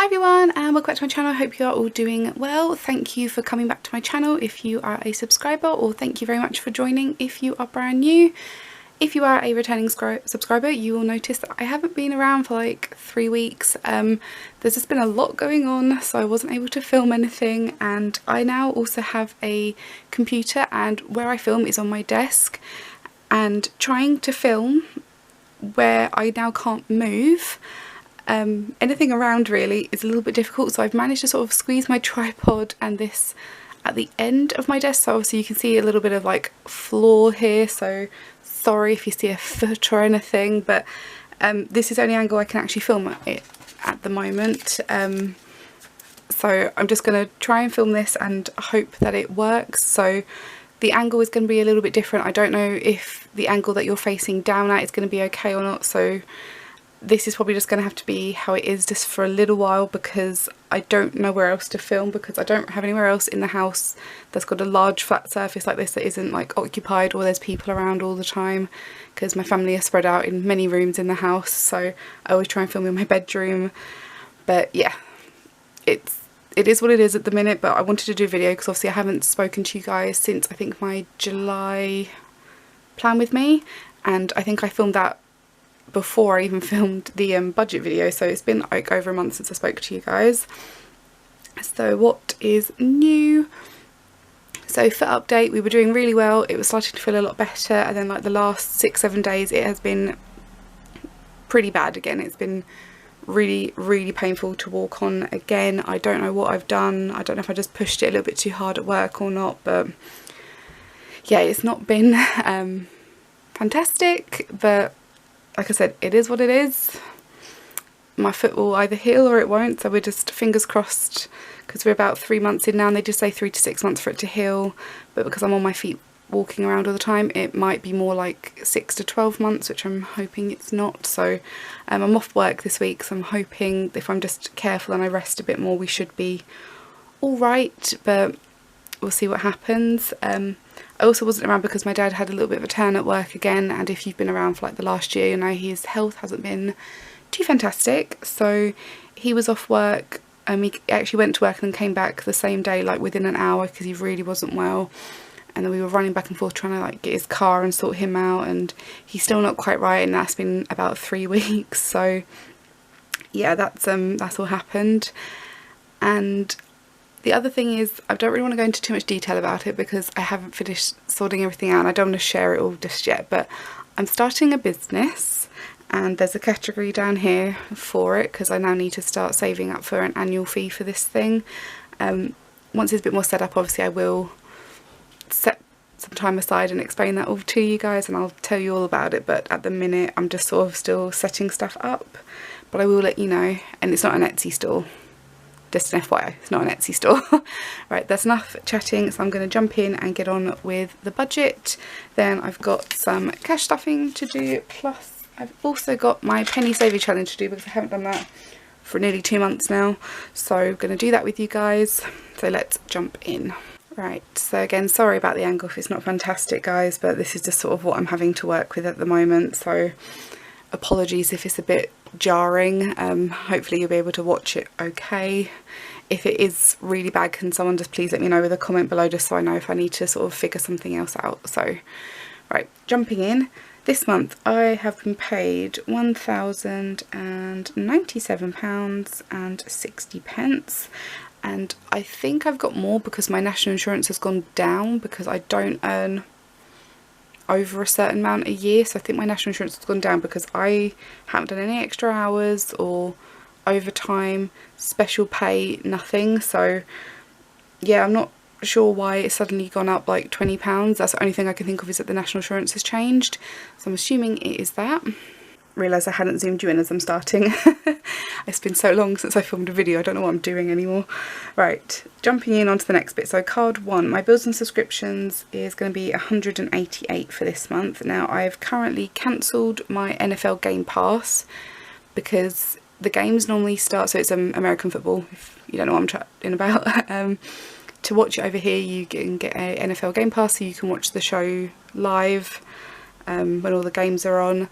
Hi everyone and welcome back to my channel. I hope you are all doing well. Thank you for coming back to my channel if you are a subscriber, or thank you very much for joining if you are brand new. If you are a returning subscriber, you will notice that I haven't been around for like 3 weeks. There's just been a lot going on, so I wasn't able to film anything, and I now also have a computer, and where I film is on my desk, and trying to film where I now can't move anything around really is a little bit difficult. So I've managed to sort of squeeze my tripod and this at the end of my desk, so obviously you can see a little bit of like floor here, so sorry if you see a foot or anything, but this is the only angle I can actually film it at the moment. So I'm just going to try and film this and hope that it works. So the angle is going to be a little bit different. I don't know if the angle that you're facing down at is going to be okay or not, so this is probably just going to have to be how it is just for a little while, because I don't know where else to film, because I don't have anywhere else in the house that's got a large flat surface like this that isn't like occupied or there's people around all the time, because my family are spread out in many rooms in the house, so I always try and film in my bedroom. But yeah, it is what it is at the minute, but I wanted to do a video because obviously I haven't spoken to you guys since I think my July plan with me, and I think I filmed that before I even filmed the budget video, so it's been like over a month since I spoke to you guys. So what is new? So for update, we were doing really well, it was starting to feel a lot better, and then like the last 6-7 days it has been pretty bad again. It's been really painful to walk on again. I don't know what I've done. I don't know if I just pushed it a little bit too hard at work or not, but yeah, it's not been fantastic, but like I said, it is what it is. My foot will either heal or it won't, so we're just fingers crossed, because we're about 3 months in now, and they just say 3 to 6 months for it to heal, but because I'm on my feet walking around all the time, it might be more like 6 to 12 months, which I'm hoping it's not. So I'm off work this week, so I'm hoping if I'm just careful and I rest a bit more, we should be alright, but we'll see what happens. I also wasn't around because my dad had a little bit of a turn at work again, and if you've been around for like the last year, you know his health hasn't been too fantastic. So he was off work, he actually went to work and then came back the same day, like within an hour, because he really wasn't well, and then we were running back and forth trying to like get his car and sort him out, and he's still not quite right, and that's been about 3 weeks. So yeah, that's all happened. And the other thing is, I don't really want to go into too much detail about it because I haven't finished sorting everything out and I don't want to share it all just yet, but I'm starting a business, and there's a category down here for it because I now need to start saving up for an annual fee for this thing. Once it's a bit more set up, obviously I will set some time aside and explain that all to you guys, and I'll tell you all about it, but at the minute I'm just sort of still setting stuff up, but I will let you know. And it's not an Etsy store. Just an FYI, it's not an Etsy store. Right, that's enough chatting, so I'm going to jump in and get on with the budget. Then I've got some cash stuffing to do, plus I've also got my penny saver challenge to do because I haven't done that for nearly 2 months now. So I'm going to do that with you guys. So let's jump in. Right, so again, sorry about the angle if it's not fantastic, guys, but this is just sort of what I'm having to work with at the moment. So apologies if it's a bit jarring. Hopefully you'll be able to watch it okay. If it is really bad, can someone just please let me know with a comment below, just so I know if I need to sort of figure something else out. So right, jumping in, this month I have been paid £1,097.60, and I think I've got more because my national insurance has gone down because I don't earn over a certain amount a year. So I think my national insurance has gone down because I haven't done any extra hours or overtime, special pay, nothing. So yeah, I'm not sure why it's suddenly gone up like £20. That's the only thing I can think of, is that the national insurance has changed, so I'm assuming it is that. Realise I hadn't zoomed you in as I'm starting. It's been so long since I filmed a video, I don't know what I'm doing anymore. Right, jumping in onto the next bit. So card 1, my bills and subscriptions is going to be £188 for this month. Now I've currently cancelled my NFL Game Pass because the games normally start, so it's American football, if you don't know what I'm chatting about. To watch it over here you can get a NFL Game Pass, so you can watch the show live when all the games are on.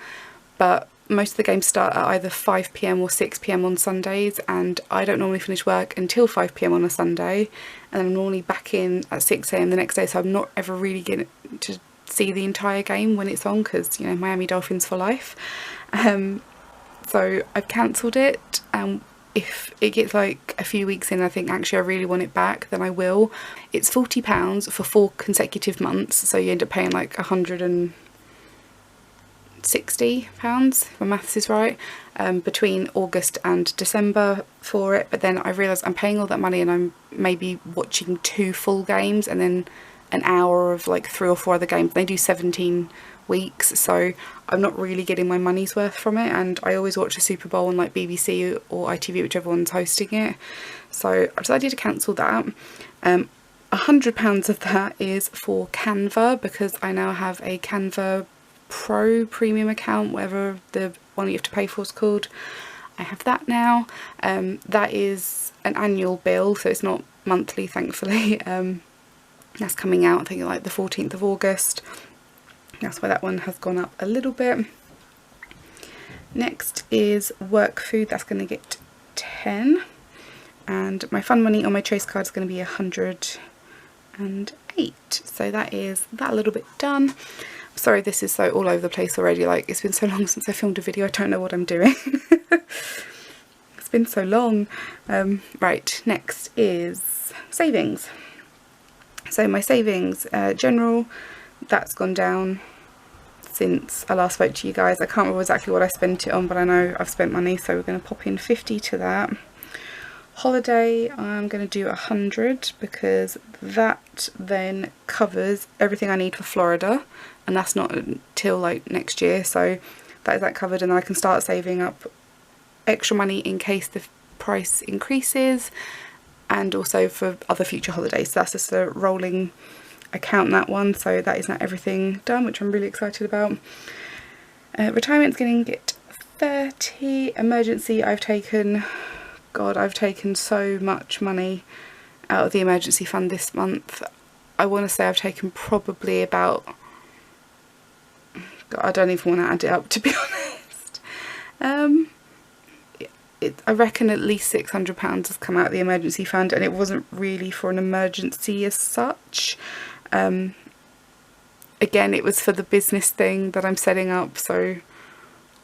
But most of the games start at either 5 p.m. or 6 p.m. on Sundays, and I don't normally finish work until 5 p.m. on a Sunday, and I'm normally back in at 6 a.m. the next day, so I'm not ever really getting to see the entire game when it's on, because, you know, Miami Dolphins for life. So I've cancelled it, and if it gets like a few weeks in, I think actually I really want it back, then I will. It's £40 for 4 consecutive months, so you end up paying like £160, if my maths is right, between August and December for it. But then I realised I'm paying all that money and I'm maybe watching 2 full games and then an hour of like 3 or 4 other games. They do 17 weeks, so I'm not really getting my money's worth from it, and I always watch the Super Bowl on like BBC or ITV, whichever one's hosting it. So I decided to cancel that. £100 of that is for Canva, because I now have a Canva Pro premium account, whatever the one you have to pay for is called. I have that now. That is an annual bill, so it's not monthly, thankfully. That's coming out I think like the 14th of August. That's why that one has gone up a little bit. Next is work food. That's going to get 10, and my fun money on my Chase card is going to be 108. So that is that a little bit done. Sorry, this is so all over the place already. Like, it's been so long since I filmed a video, I don't know what I'm doing. It's been so long. Right, next is savings. So my savings, general, that's gone down since I last spoke to you guys. I can't remember exactly what I spent it on, but I know I've spent money, so we're going to pop in 50 to that. Holiday, I'm going to do 100, because that then covers everything I need for Florida, and that's not until like next year, so that is that covered, and then I can start saving up extra money in case the price increases, and also for other future holidays. So that's just a rolling account, that one. So that is now everything done, which I'm really excited about. Retirement's going to get 30. Emergency, I've taken so much money out of the emergency fund this month. I want to say I've taken probably about, God, I don't even want to add it up, to be honest. I reckon at least £600 has come out of the emergency fund, and it wasn't really for an emergency as such. Again, it was for the business thing that I'm setting up, so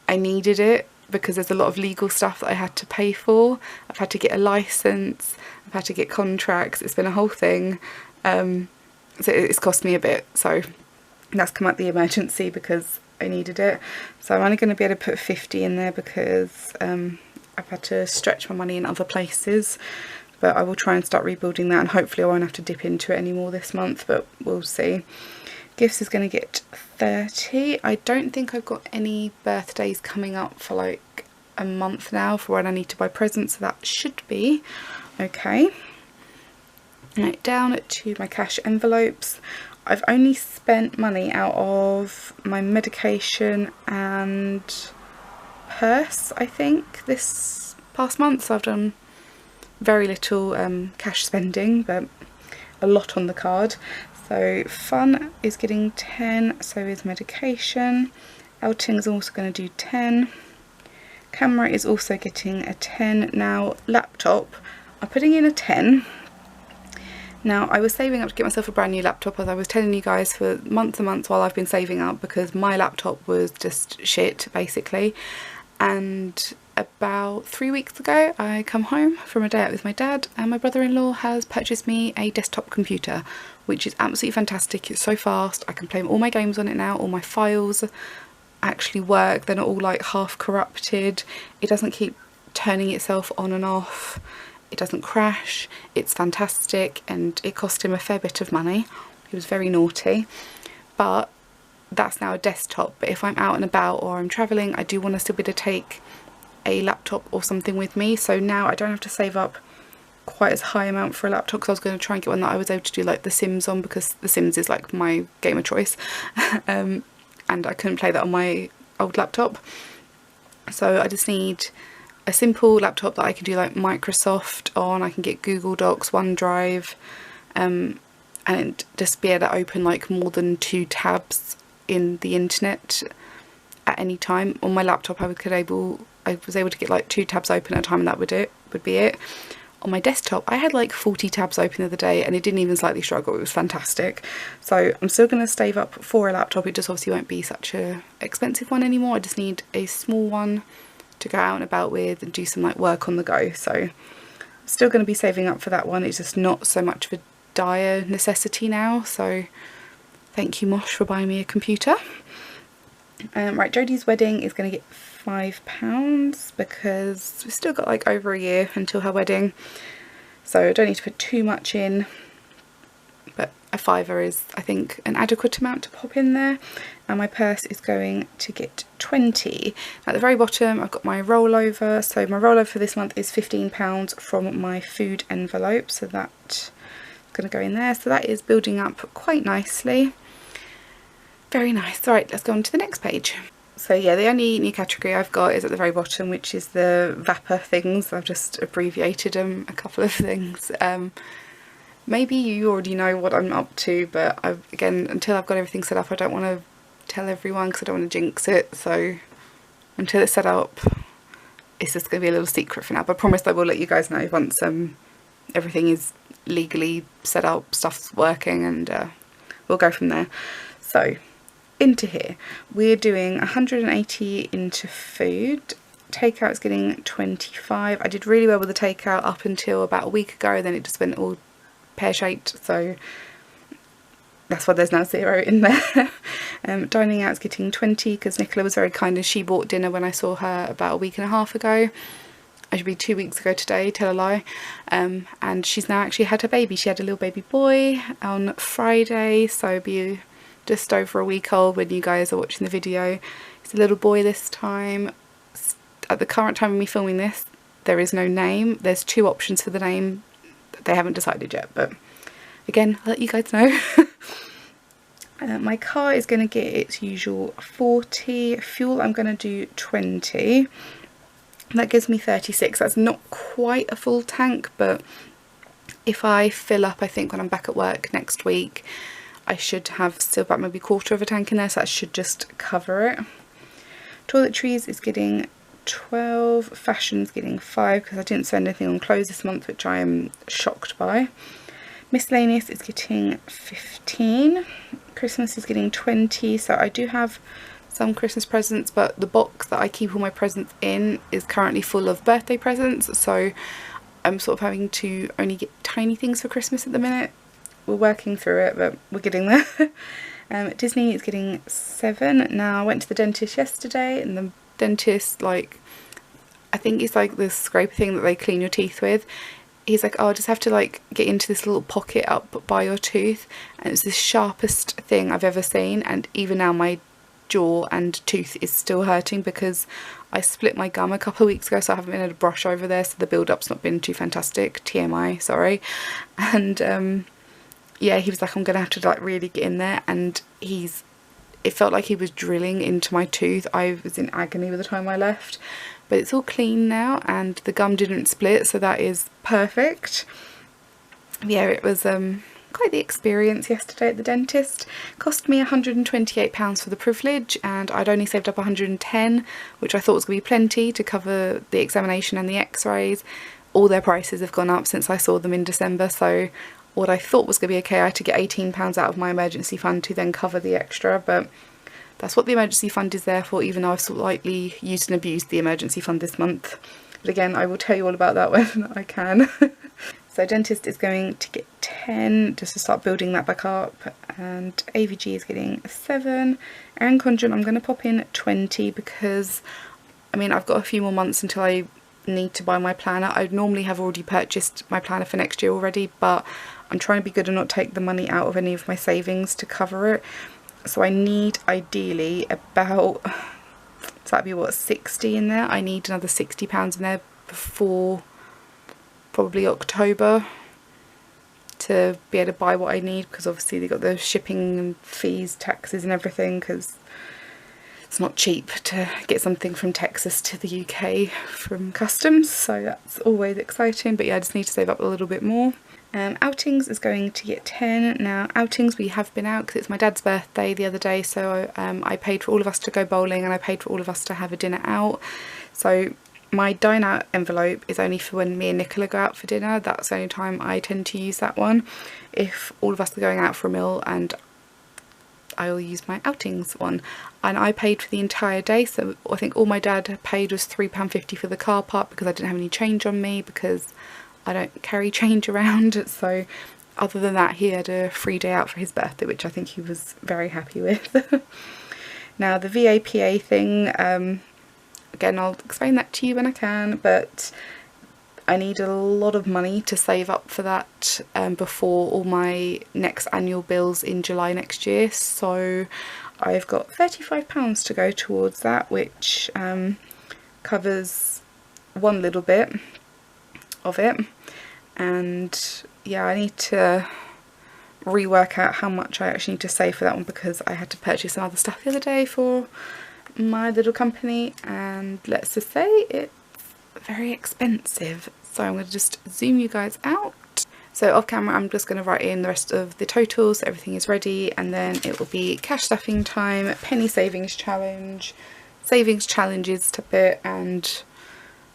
I needed it because there's a lot of legal stuff that I had to pay for. I've had to get a license, I've had to get contracts, it's been a whole thing. So it's cost me a bit, so that's come out the emergency because I needed it. So I'm only going to be able to put 50 in there because I've had to stretch my money in other places, but I will try and start rebuilding that, and hopefully I won't have to dip into it anymore this month, but we'll see. Gifts is going to get 30. I don't think I've got any birthdays coming up for like a month now for when I need to buy presents, so that should be okay. Right, down to my cash envelopes. I've only spent money out of my medication and purse, I think, this past month, so I've done very little cash spending, but a lot on the card. So fun is getting 10, so is medication. Outing is also going to do 10. Camera is also getting a 10. Now laptop, I'm putting in a 10. Now I was saving up to get myself a brand new laptop, as I was telling you guys for months and months while I've been saving up, because my laptop was just shit basically. And about 3 weeks ago I come home from a day out with my dad, and my brother-in-law has purchased me a desktop computer, which is absolutely fantastic. It's so fast, I can play all my games on it now, all my files actually work, they're not all like half corrupted, it doesn't keep turning itself on and off, it doesn't crash, it's fantastic, and it cost him a fair bit of money. He was very naughty, but that's now a desktop. But if I'm out and about or I'm travelling, I do want to still be able to take a laptop or something with me, so now I don't have to save up quite as high amount for a laptop, because I was going to try and get one that I was able to do like The Sims on, because The Sims is like my game of choice. And I couldn't play that on my old laptop, so I just need a simple laptop that I can do like Microsoft on. I can get Google Docs, OneDrive, and just be able to open like more than 2 tabs in the internet at any time. On my laptop I was able to get like 2 tabs open at a time, and that would be it. On my desktop I had like 40 tabs open the other day, and it didn't even slightly struggle. It was fantastic. So I'm still going to save up for a laptop. It just obviously won't be such a expensive one anymore. I just need a small one to go out and about with and do some like work on the go. So I'm still going to be saving up for that one. It's just not so much of a dire necessity now, so thank you Mosh for buying me a computer. Right, Jodie's wedding is going to get £5 because we've still got like over a year until her wedding, so I don't need to put too much in, but a £5 is I think an adequate amount to pop in there. And my purse is going to get 20. At the very bottom I've got my rollover, so my rollover for this month is £15 from my food envelope, so that's going to go in there. So that is building up quite nicely. Very nice. Alright, let's go on to the next page. So yeah, the only new category I've got is at the very bottom, which is the Vapor things. I've just abbreviated them a couple of things. Maybe you already know what I'm up to, but again, until I've got everything set up, I don't want to tell everyone because I don't want to jinx it. So until it's set up, it's just going to be a little secret for now, but I promise I will let you guys know once everything is legally set up, stuff's working, and we'll go from there. So into here we're doing 180 into food. Takeout is getting 25. I did really well with the takeout up until about a week ago, then it just went all pear-shaped, so that's why there's now 0 in there. Dining out is getting 20 because Nicola was very kind and she bought dinner when I saw her about a week and a half ago. I should be 2 weeks ago today, tell a lie. And she's now actually had her baby. She had a little baby boy on Friday, so it'll be just over a week old when you guys are watching the video. It's a little boy this time. At the current time of me filming this, there is no name. There's 2 options for the name. They haven't decided yet, but again, I'll let you guys know. My car is going to get its usual 40. Fuel, I'm going to do 20. That gives me 36. That's not quite a full tank, but if I fill up, I think when I'm back at work next week, I should have still about maybe 1/4 of a tank in there, so that should just cover it. Toiletries is getting 12. Fashion's getting 5 because I didn't spend anything on clothes this month, which I am shocked by. Miscellaneous is getting 15. Christmas is getting 20, so I do have some Christmas presents, but the box that I keep all my presents in is currently full of birthday presents, so I'm sort of having to only get tiny things for Christmas at the minute. We're working through it, but we're getting there. Disney is getting 7. Now I went to the dentist yesterday, and the dentist, like, I think it's like the scraper thing that they clean your teeth with. He's like, oh, I just have to like get into this little pocket up by your tooth, and it's the sharpest thing I've ever seen, and even now my jaw and tooth is still hurting because I split my gum a couple of weeks ago, so I haven't been able to brush over there, so the build-up's not been too fantastic. TMI, sorry. And yeah, he was like, I'm gonna have to like really get in there, and it felt like he was drilling into my tooth. I was in agony by the time I left, but it's all clean now and the gum didn't split, so that is perfect. Yeah, it was quite the experience yesterday at the dentist. Cost me £128 for the privilege, and I'd only saved up 110, which I thought was going to be plenty to cover the examination and the x-rays. All their prices have gone up since I saw them in December, so what I thought was going to be okay, I had to get £18 out of my emergency fund to then cover the extra, but that's what the emergency fund is there for, even though I've slightly used and abused the emergency fund this month. But again, I will tell you all about that when I can. So dentist is going to get 10 just to start building that back up, and AVG is getting 7. Erin Condren, I'm going to pop in 20 because, I mean, I've got a few more months until I need to buy my planner. I normally have already purchased my planner for next year already, but I'm trying to be good and not take the money out of any of my savings to cover it. So I need ideally about, so that'd be what, 60 in there. I need another £60 in there before probably October to be able to buy what I need, because obviously they got the shipping and fees, taxes and everything, because it's not cheap to get something from Texas to the UK from customs, so that's always exciting. But yeah, I just need to save up a little bit more. Outings is going to get 10. Now outings, we have been out because it's my dad's birthday the other day, so I paid for all of us to go bowling and I paid for all of us to have a dinner out. So my dine out envelope is only for when me and Nicola go out for dinner. That's the only time I tend to use that one. If all of us are going out for a meal, and I will use my outings one. And I paid for the entire day, so I think all my dad paid was £3.50 for the car park because I didn't have any change on me because I don't carry change around. So other than that, he had a free day out for his birthday, which I think he was very happy with. Now the VAPA thing, again, I'll explain that to you when I can, but I need a lot of money to save up for that before all my next annual bills in July next year. So I've got £35 to go towards that, which covers one little bit of it. And yeah, I need to rework out how much I actually need to save for that one, because I had to purchase some other stuff the other day for my little company, and let's just say it's very expensive. So I'm going to just zoom you guys out. So off camera I'm just going to write in the rest of the totals, so everything is ready, and then it will be cash stuffing time, penny savings challenge, savings challenges to bit, and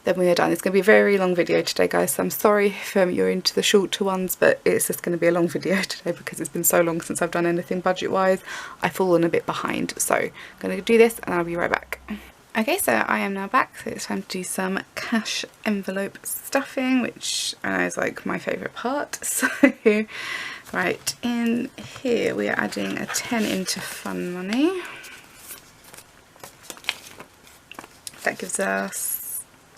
then we are done. It's going to be a very long video today, guys, so I'm sorry if you're into the shorter ones, but it's just going to be a long video today because it's been so long since I've done anything budget wise. I've fallen a bit behind, so I'm going to do this and I'll be right back. Okay, so I am now back, so it's time to do some cash envelope stuffing, which I know is like my favourite part. So right, in here we are adding a 10 into fun money. That gives us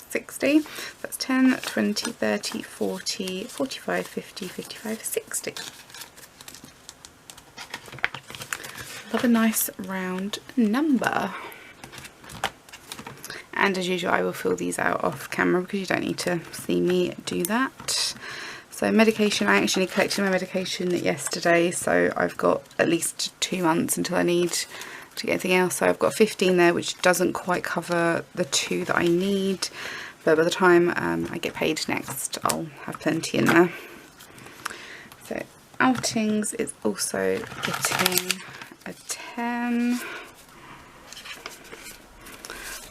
60. That's 10, 20, 30, 40, 45, 50, 55, 60. Love a nice round number. And as usual, I will fill these out off camera because you don't need to see me do that. So medication, I actually collected my medication yesterday, so I've got at least 2 months until I need to get anything else. So I've got 15 there, which doesn't quite cover the 2 that I need, but by the time I get paid next, I'll have plenty in there. So outings is also getting a 10.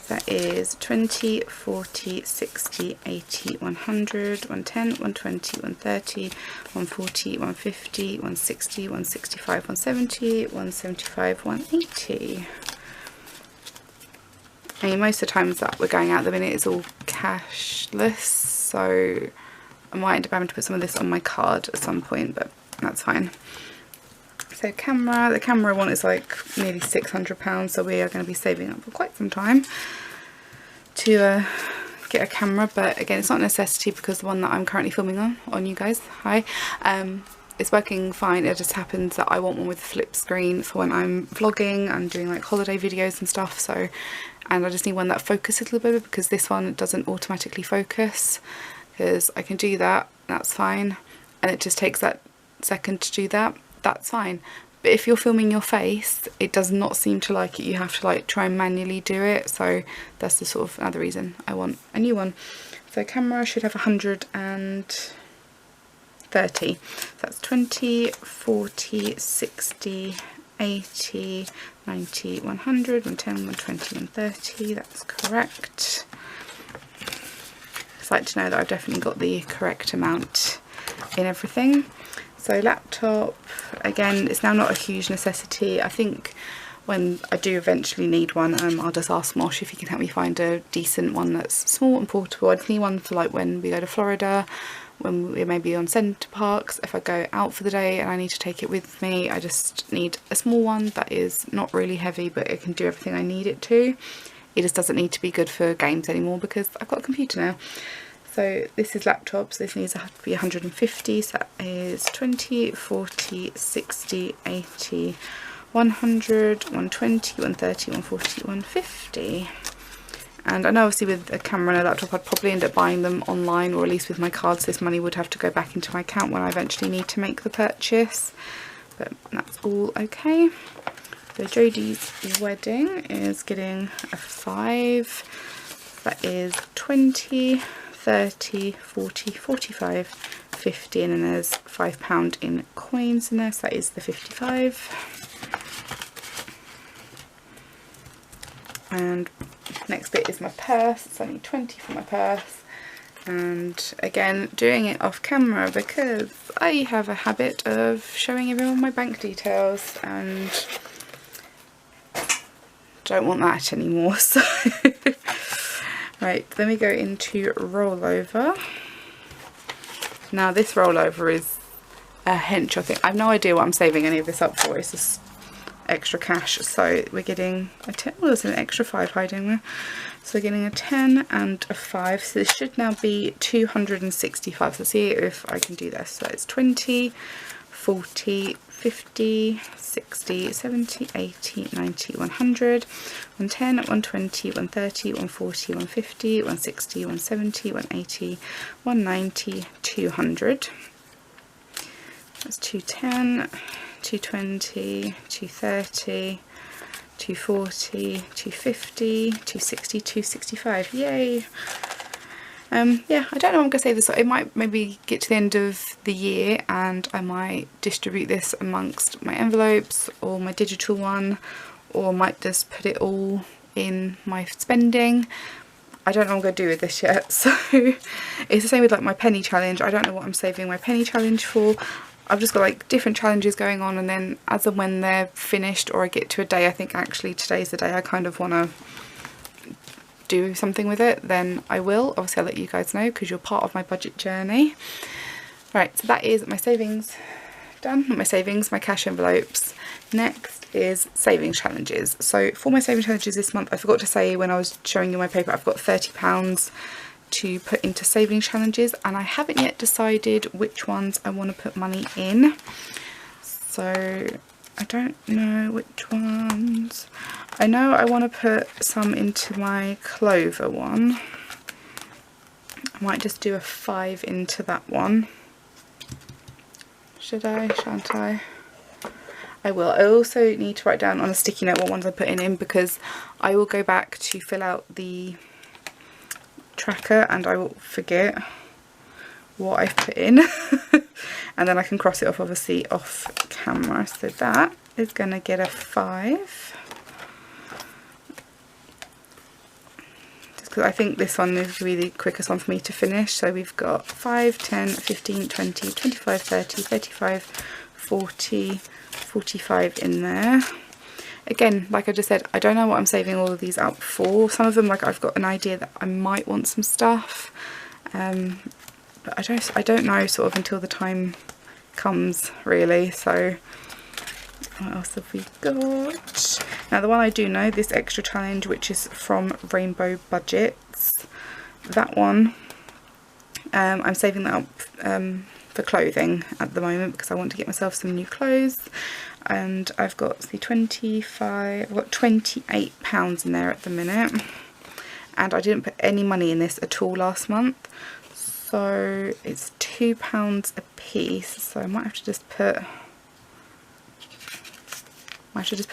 That is 20, 40, 60, 80, 100, 110, 120, 130, 140, 150, 160, 165, 170, 175, 180. I mean, most of the times that we're going out at the minute it's all cashless, so I might end up having to put some of this on my card at some point, but that's fine. So camera, the camera one is like nearly £600, so we are going to be saving up for quite some time to get a camera, but again it's not a necessity because the one that I'm currently filming on you guys, hi, it's working fine. It just happens that I want one with a flip screen for when I'm vlogging and doing like holiday videos and stuff, so, and I just need one that focuses a little bit because this one doesn't automatically focus, because I can do that, that's fine, and it just takes that second to do that, that's fine. But if you're filming your face, it does not seem to like it. You have to like try and manually do it. So that's the sort of another reason I want a new one. So camera should have 130. That's 20, 40, 60, 80, 90, 100, 110, 120, 130. That's correct. I'd like to know that I've definitely got the correct amount in everything. So laptop, again, it's now not a huge necessity. I think when I do eventually need one, I'll just ask Mosh if he can help me find a decent one that's small and portable. I just need one for like when we go to Florida, when we may be on Centre Parks. If I go out for the day and I need to take it with me, I just need a small one that is not really heavy, but it can do everything I need it to. It just doesn't need to be good for games anymore because I've got a computer now. So this is laptops, this needs to be 150, so that is 20, 40, 60, 80, 100, 120, 130, 140, 150. And I know obviously with a camera and a laptop I'd probably end up buying them online, or at least with my cards this money would have to go back into my account when I eventually need to make the purchase. But that's all okay. So Jodie's wedding is getting a 5, that is 20, 30, 40, 45, 50, and then there's £5 in coins in there, so that is the 55. And next bit is my purse, so I need 20 for my purse. And again, doing it off camera because I have a habit of showing everyone my bank details and don't want that anymore. So right, then we go into rollover. Now this rollover is a hench, I think. I have no idea what I'm saving any of this up for. It's just extra cash. So we're getting a 10. Oh, there's an extra 5 hiding there. So we're getting a 10 and a 5. So this should now be 265. So see if I can do this. So it's 20, 40, 50, 60, 70, 80, 90, 100, 110, 120, 130, 140, 150, 160, 170, 180, 190, 200. That's 210, 220, 230, 240, 250, 260, 265. Yay! Yeah, I don't know, I'm going to say this, it might maybe get to the end of the year and I might distribute this amongst my envelopes or my digital one, or might just put it all in my spending. I don't know what I'm going to do with this yet. So it's the same with like my penny challenge. I don't know what I'm saving my penny challenge for. I've just got like different challenges going on, and then as and when they're finished or I get to a day I think actually today's the day I kind of want to do something with it, then I will. Obviously I'll let you guys know because you're part of my budget journey. Right, so that is my savings done. Not my savings, my cash envelopes. Next is savings challenges. So for my savings challenges this month, I forgot to say when I was showing you my paper, I've got £30 to put into savings challenges, and I haven't yet decided which ones I want to put money in. So I don't know which ones. I know I want to put some into my Clover one. I might just do a 5 into that one. Should I? Shan't I? I will. I also need to write down on a sticky note what ones I'm putting in, because I will go back to fill out the tracker and I will forget what I've put in and then I can cross it off obviously off camera. So that is going to get a 5, just because I think this one is really the quickest one for me to finish. So we've got 5, 10, 15, 20, 25, 30, 35, 40, 45 in there. Again, like I just said, I don't know what I'm saving all of these up for. Some of them, like, I've got an idea that I might want some stuff, but I don't know sort of until the time comes really. So what else have we got? Now the one I do know, this extra challenge, which is from Rainbow Budgets, that one I'm saving that up for clothing at the moment because I want to get myself some new clothes. And I've got the I've got £28 in there at the minute, and I didn't put any money in this at all last month, so it's £2 a piece. So I might have to just put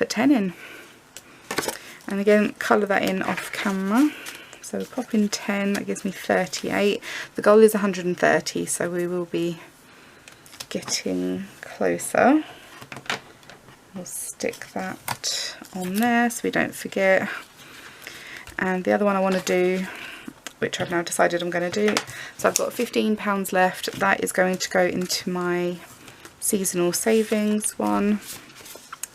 10 in, and again colour that in off camera. So pop in 10, that gives me 38. The goal is 130, so we will be getting closer. We'll stick that on there so we don't forget. And the other one I want to do, which I've now decided I'm going to do, so I've got £15 left. That is going to go into my seasonal savings one.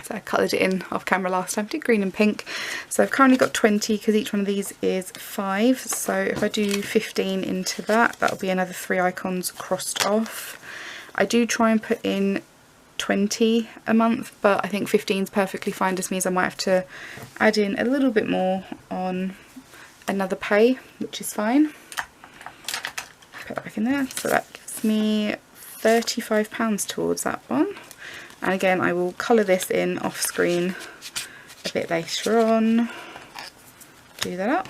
So I coloured it in off camera last time, I did green and pink. So I've currently got 20 because each one of these is 5. So if I do 15 into that, that'll be another 3 icons crossed off. I do try and put in 20 a month, but I think 15 is perfectly fine. Just means I might have to add in a little bit more on another pay, which is fine. Put that back in there. So that gives me £35 towards that one. And again, I will colour this in off screen a bit later on. Do that up.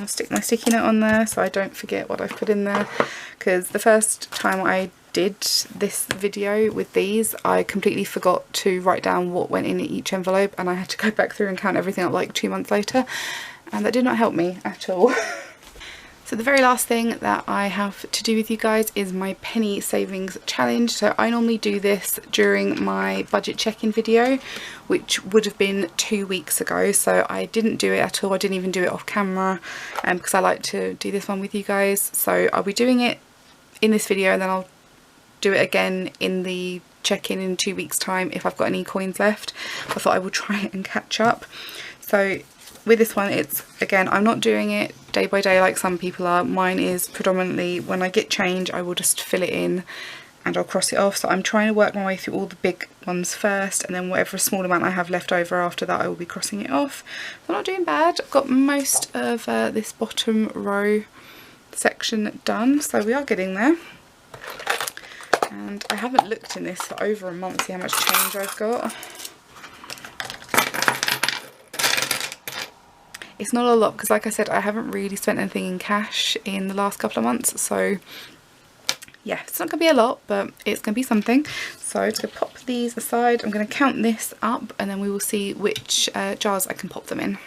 Stick my sticky note on there so I don't forget what I've put in there, because the first time I did this video with these, I completely forgot to write down what went in each envelope, and I had to go back through and count everything up like 2 months later, and that did not help me at all. So the very last thing that I have to do with you guys is my penny savings challenge. So I normally do this during my budget check-in video, which would have been 2 weeks ago. So I didn't do it at all. I didn't even do it off camera because I like to do this one with you guys. So I'll be doing it in this video and then I'll do it again in the check-in in 2 weeks time if I've got any coins left. I thought I would try and catch up. So with this one, it's, again, I'm not doing it day by day like some people are. Mine is predominantly when I get change, I will just fill it in and I'll cross it off. So I'm trying to work my way through all the big ones first, and then whatever small amount I have left over after that, I will be crossing it off. So I'm not doing bad. I've got most of this bottom row section done, so we are getting there. And I haven't looked in this for over a month, see how much change I've got. It's not a lot because, like I said, I haven't really spent anything in cash in the last couple of months. So yeah, it's not going to be a lot, but it's going to be something. So I'm just going to pop these aside. I'm going to count this up and then we will see which jars I can pop them in.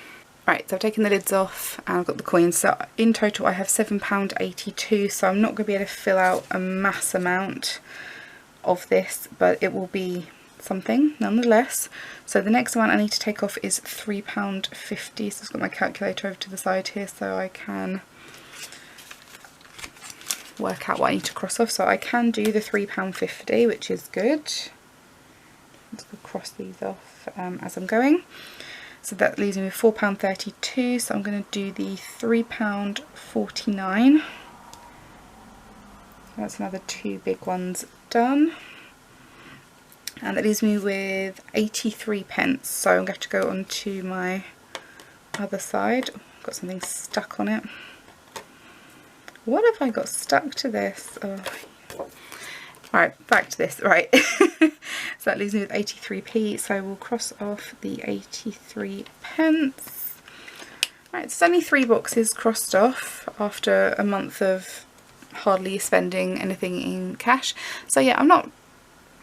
Right, so I've taken the lids off and I've got the coins. So in total I have £7.82. So I'm not going to be able to fill out a mass amount of this, but it will be something nonetheless. So the next one I need to take off is £3.50. So I've got my calculator over to the side here so I can work out what I need to cross off. So I can do the £3.50, which is good. I'm just going to cross these off as I'm going. So that leaves me with £4.32. So I'm going to do the £3.49. So that's another 2 big ones done. And that leaves me with 83 pence. So I'm going to go on to my other side. I've got something stuck on it. What have I got stuck to this? Oh. Alright, back to this. Right. So that leaves me with 83p. So we'll cross off the 83 pence. Right, so it's only 3 boxes crossed off after a month of hardly spending anything in cash. So yeah, I'm not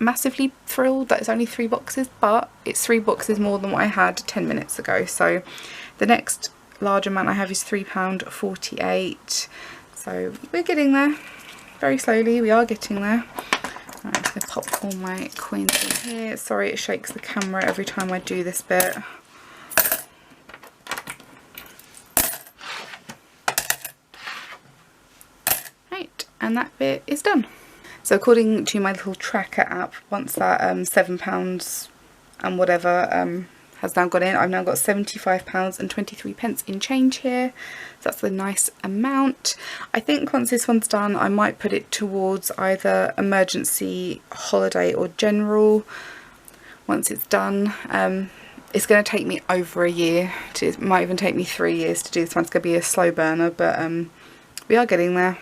massively thrilled that it's only 3 boxes, but it's 3 boxes more than what I had 10 minutes ago. So the next large amount I have is £3.48. So we're getting there very slowly. We are getting there. Right, I'm just going to pop all my coins in here. Sorry it shakes the camera every time I do this bit. Right, and that bit is done. So according to my little tracker app, once that £7 and whatever has now gone in, I've now got £75.23 in change here. So that's a nice amount. I think once this one's done, I might put it towards either emergency, holiday or general. Once it's done, it's going to take me over a year. It might even take me 3 years to do this one. It's going to be a slow burner, but we are getting there.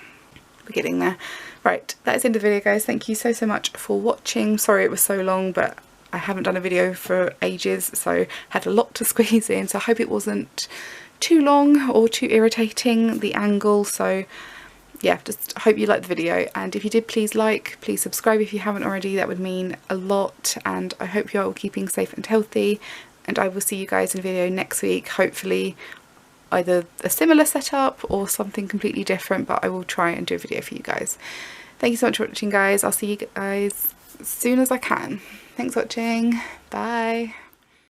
We're getting there. Right, that is the end of the video, guys. Thank you so much for watching. Sorry it was so long, but I haven't done a video for ages, so had a lot to squeeze in. So I hope it wasn't too long or too irritating, the angle. So yeah, just hope you liked the video, and if you did, please like, please subscribe if you haven't already. That would mean a lot, and I hope you're all keeping safe and healthy, and I will see you guys in a video next week, hopefully either a similar setup or something completely different, but I will try and do a video for you guys. Thank you so much for watching, guys. I'll see you guys as soon as I can. Thanks for watching. Bye.